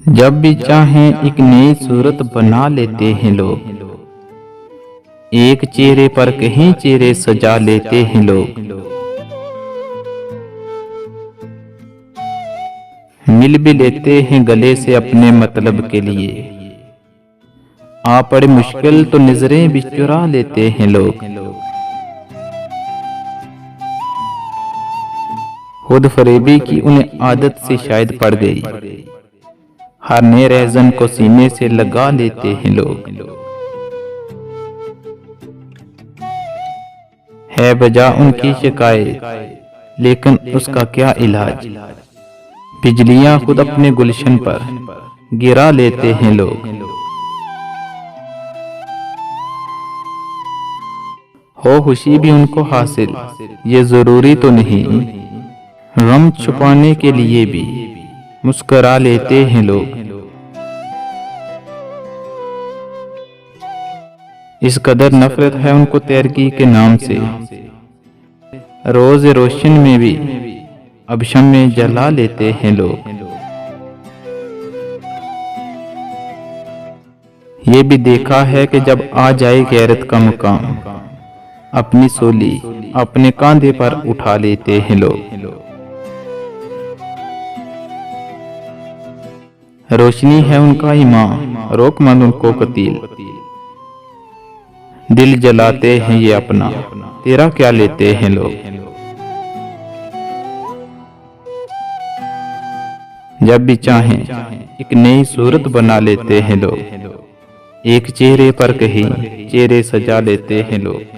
जब भी चाहें एक नई सूरत बना लेते हैं लोग। एक चेहरे पर कहीं चेहरे सजा लेते हैं लोग। मिल भी लेते हैं गले से अपने मतलब के लिए। आ पड़े मुश्किल तो नजरें भी चुरा लेते हैं लोग। खुद फरेबी की उन्हें आदत से शायद पड़ गई। हर नए रहजन को सीने से लगा लेते हैं लोग। है बजा उनकी शिकायत, लेकिन उसका क्या इलाज। बिजलियां खुद अपने गुलशन पर गिरा लेते हैं लोग। हो खुशी भी उनको हासिल, ये जरूरी तो नहीं। गम छुपाने के लिए भी मुस्करा लेते हैं लोग। इस कदर नफरत है उनको तैरकी के नाम से। रोज रोशन में भी अब शम्में जला लेते हैं लोग। ये भी देखा है कि जब आ जाए गैरत का मुकाम, अपनी सोली अपने कांधे पर उठा लेते हैं लोग। रोशनी है उनका ईमान, रोक मन उनको कतील। दिल जलाते हैं ये अपना, तेरा क्या लेते हैं लोग। जब भी चाहें एक नई सूरत बना लेते हैं लोग। एक चेहरे पर कहीं चेहरे सजा लेते हैं लोग।